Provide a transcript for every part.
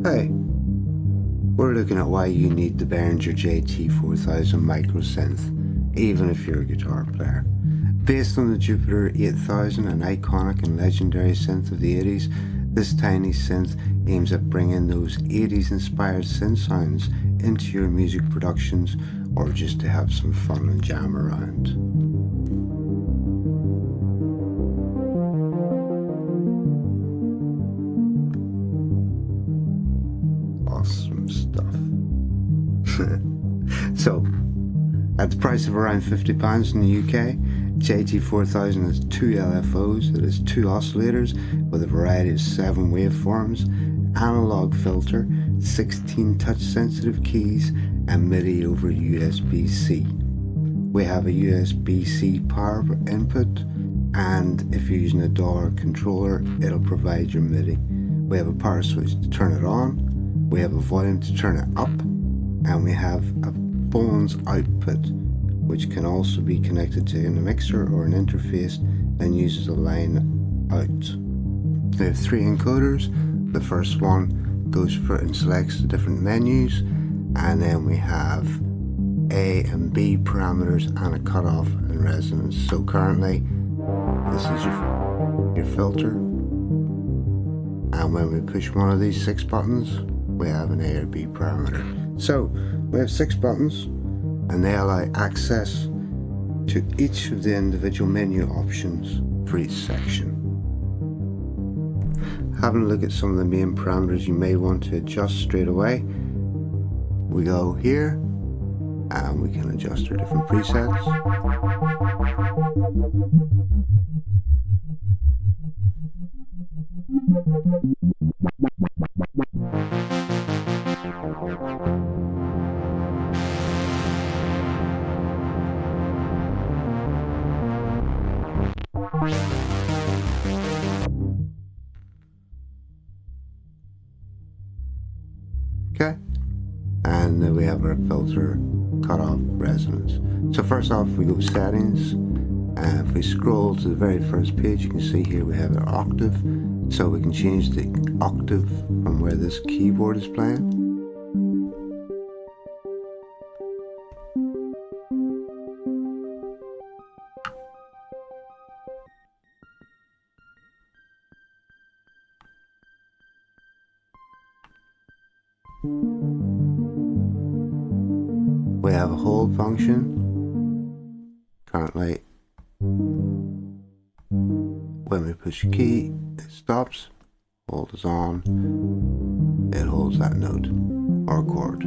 Hey, we're looking at why you need the Behringer JT-4000 Micro synth, even if you're a guitar player. Based on the Jupiter 8000, an iconic and legendary synth of the 80s, this tiny synth aims at bringing those 80s inspired synth sounds into your music productions, or just to have some fun and jam around. Awesome stuff. So, at the price of around £50 in the UK, JT-4000 has 2 LFOs, that is 2 oscillators with a variety of 7 waveforms, analog filter, 16 touch-sensitive keys, and MIDI over USB-C. We have a USB-C power input, and if you're using a DAW controller, it'll provide your MIDI. We have a power switch to turn it on, we have a volume to turn it up, and we have a phone's output, which can also be connected to a mixer or an interface and uses a line out. We have 3 encoders. The first one goes for and selects the different menus, and then we have A and B parameters and a cutoff and resonance. So currently this is your filter, and when we push one of these 6 buttons we have an A or B parameter. So we have 6 buttons, and they allow access to each of the individual menu options for each section. Having a look at some of the main parameters you may want to adjust straight away. We go here and we can adjust our different presets. Okay, and then we have our filter, cutoff, resonance. So first off, we go settings, and if we scroll to the very first page, you can see here we have our octave, so we can change the octave from where this keyboard is playing. We have a hold function. Currently, when we push a key, it stops, hold is on, it holds that note or chord.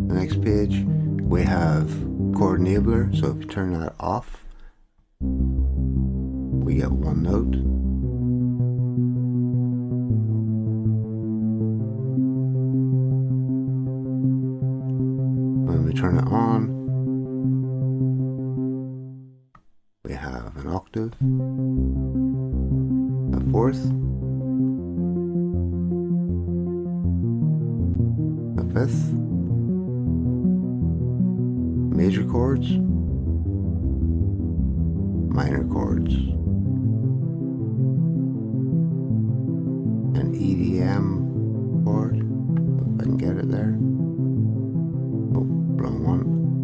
The next page, we have chord enabler, so if you turn that off, we get one note. When we turn it on, we have an octave, a fourth, a fifth, major chords, minor chords, an EDM chord, if I can get it there. Oh, wrong one.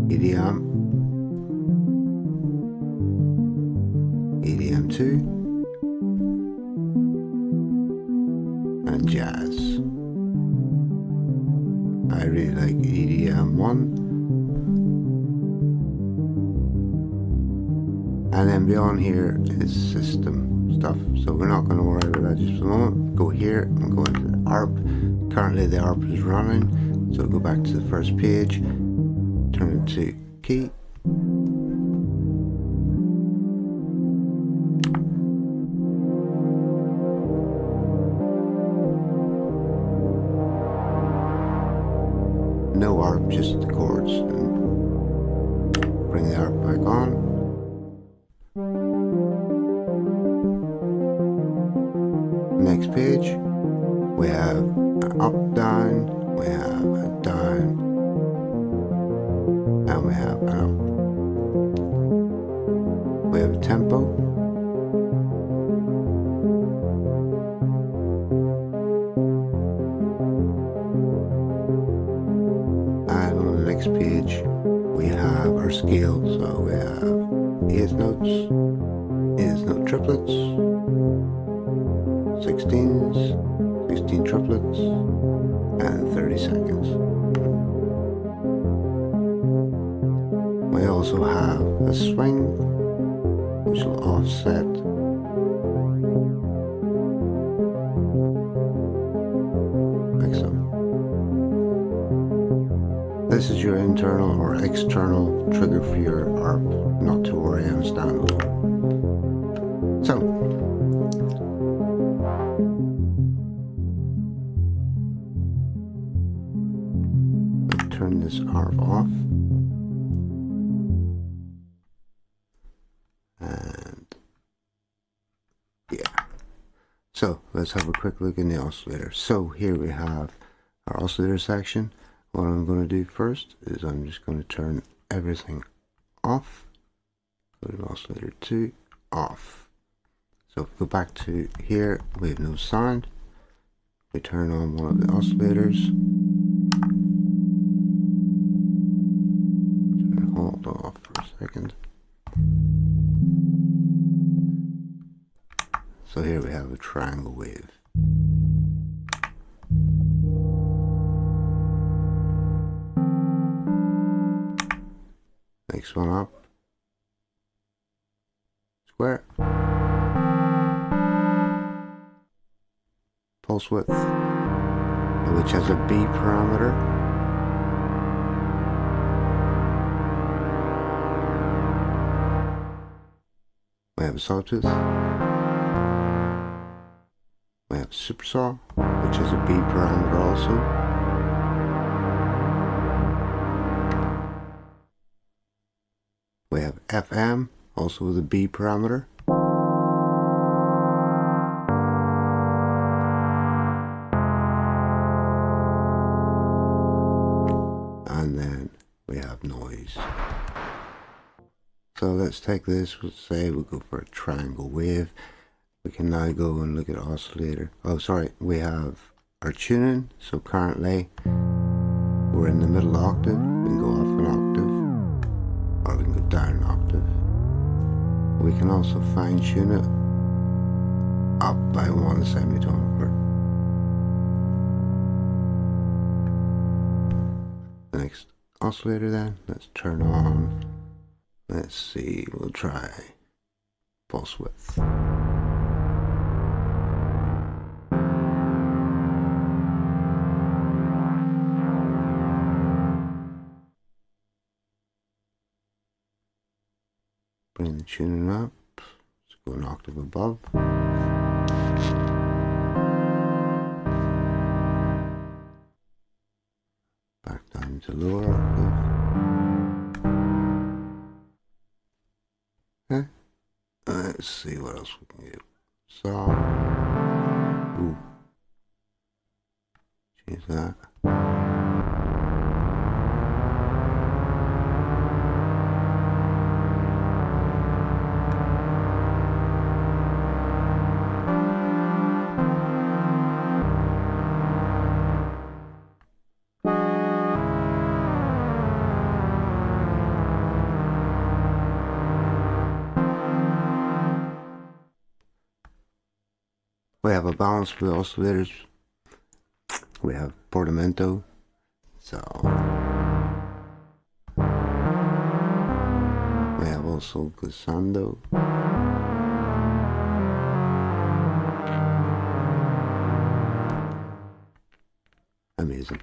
EDM, EDM2, and jazz. I really like EDM1. And then beyond here is system stuff, so we're not going to worry about that just for the moment. Go here and go into the ARP. Currently the ARP is running, so go back to the first page, turn it to key, no ARP, just the chords, and bring the ARP back on. Next page, we have an up, down, we have a down, and we have an up. We have a tempo, scale. So we have eighth notes, eighth note triplets, 16s, 16 triplets, and 30 seconds. We also have a swing, which will offset like so. This is your internal or external trigger for your ARP, not to worry, I'm standalone. So, let's turn this ARP off. And yeah, so let's have a quick look in the oscillator. So here we have our oscillator section. What I'm going to do first is I'm just going to turn everything off. Go to oscillator 2, off. So if we go back to here, we have no sound. We turn on one of the oscillators. Hold off for a second. So here we have a triangle wave. Next one up, square, pulse width, which has a B parameter. We have a sawtooth. We have super saw, which has a B parameter also. We have FM, also with a B parameter. And then we have noise. So let's take this, let's say we'll go for a triangle wave. We can now go and look at oscillator. Oh, sorry, we have our tuning. So currently we're in the middle octave. We can go up an octave, or we can go down an octave. We can also fine tune it up by one semitone. The next oscillator then, let's turn on, let's see, we'll try pulse width. Bring the tuning up, let's go an octave above. Back down to lower octave. Okay. Let's see what else we can do. Saw. Ooh. Change that. We have a balance for the oscillators. We have portamento. So we have also glissando. Amazing.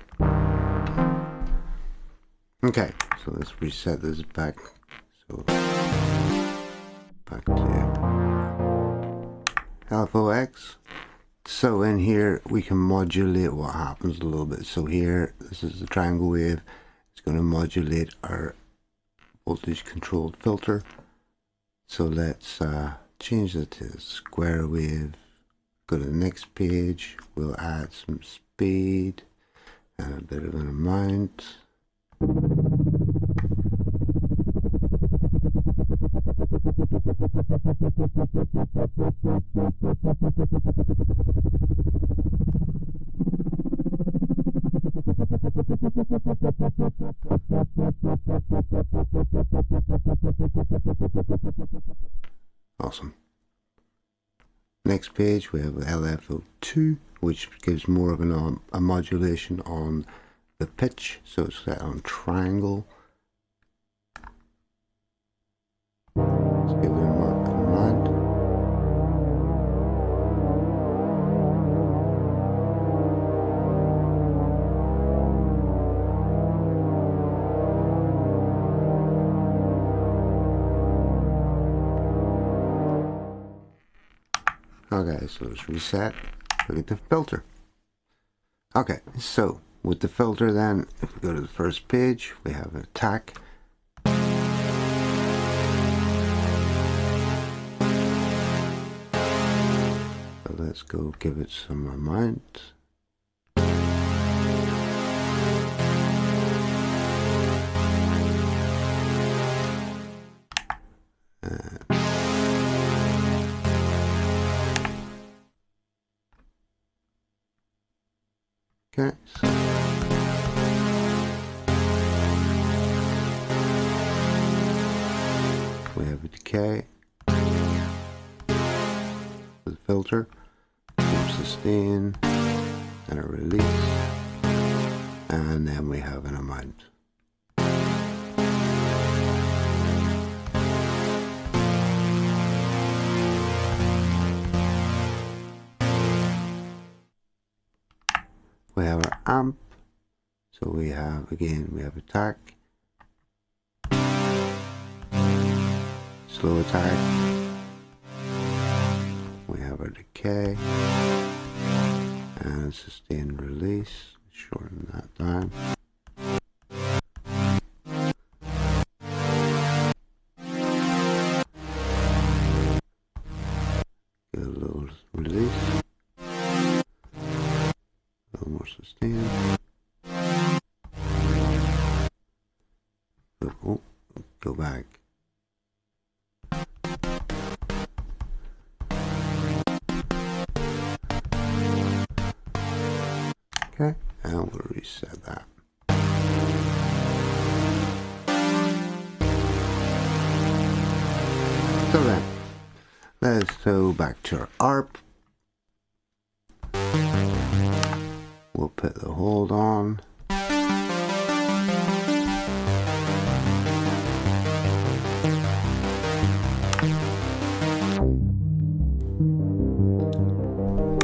Okay, so let's reset this back. So back to LFOX. So in here we can modulate what happens a little bit. So here, this is the triangle wave. It's going to modulate our voltage controlled filter. So let's change it to square wave. Go to the next page. We'll add some speed and a bit of an amount. Awesome. Next page we have LFO2, which gives more of a modulation on the pitch, so it's set on triangle. Let's give it a command. Okay, so let's reset. Look at the filter. Okay, so with the filter then, if we go to the first page, we have attack. So let's go give it some amount. Okay. We have a decay. The filter, sustain, and a release, and then we have an amount. We have our amp, so we have attack, slow attack, we have our decay, and sustained release, shorten that down. Get a little release. A little more sustained. Oh, go back. Okay, and we'll reset that. So then, let's go back to our ARP. We'll put the hold on.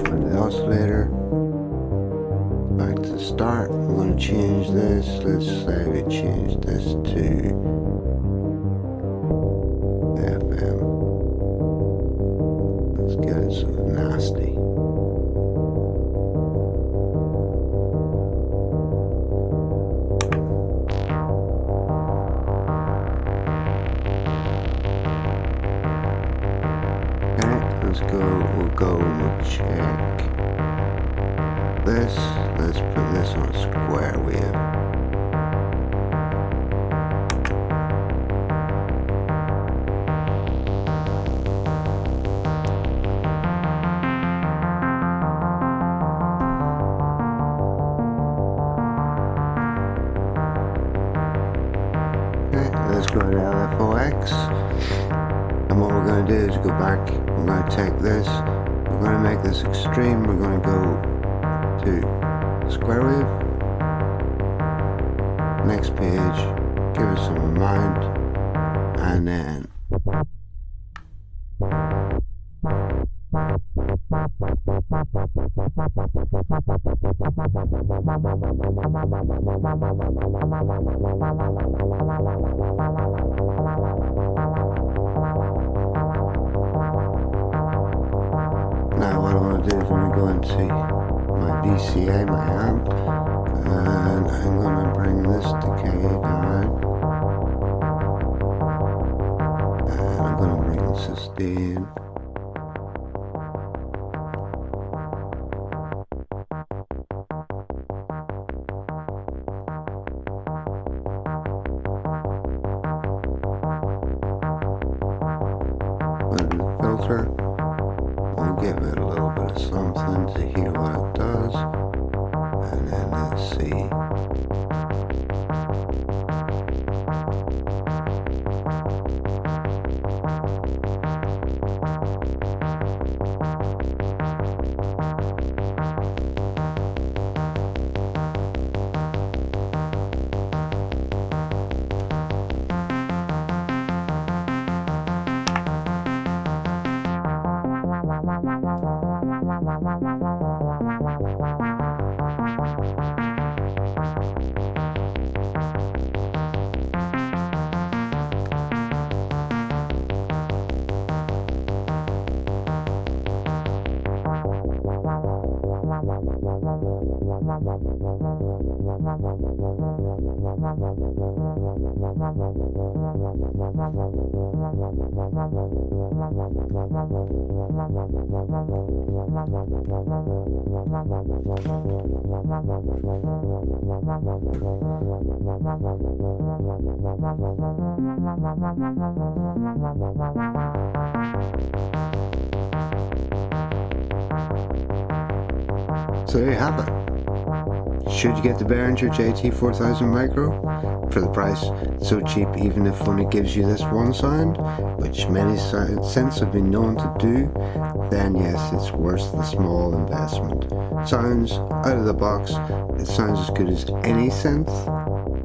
And the oscillator. Back to the start. We're going to change this. Let's say we change this to FM. Let's get it so nasty. We'll go and we'll check this. Let's put this on a square wave. Okay, let's go to LFO-X. And what we're going to do is go back, we're going to take this, we're going to make this extreme, we're going to go to square wave, next page, give it some amount, and then now what I'm going to do is I'm going to go into my VCA, my amp, and I'm going to bring this decay down, and I'm going to bring the sustain. Put in the filter. We'll give it a little bit of something to hear what it does, and then let's see. So there you have it. Should you get the Behringer JT-4000 Micro? For the price, so cheap even if only gives you this one sound, which many synths have been known to do, then yes, it's worth the small investment. Sounds out of the box, it sounds as good as any synth,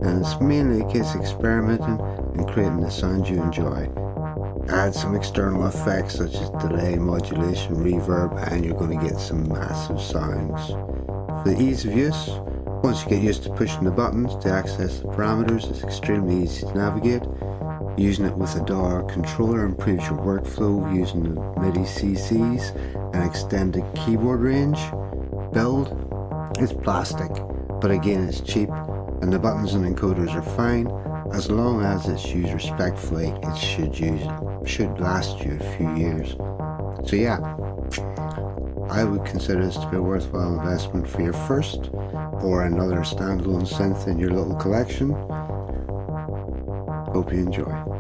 and it's mainly a case of experimenting and creating the sound you enjoy. Add some external effects such as delay, modulation, reverb, and you're going to get some massive sounds. For the ease of use, once you get used to pushing the buttons to access the parameters, it's extremely easy to navigate. Using it with a DAW controller improves your workflow using the MIDI CCs and extended keyboard range. Build, it's plastic, but again it's cheap, and the buttons and encoders are fine. As long as it's used respectfully, it should last you a few years. So yeah, I would consider this to be a worthwhile investment for your first or another standalone synth in your little collection. Hope you enjoy.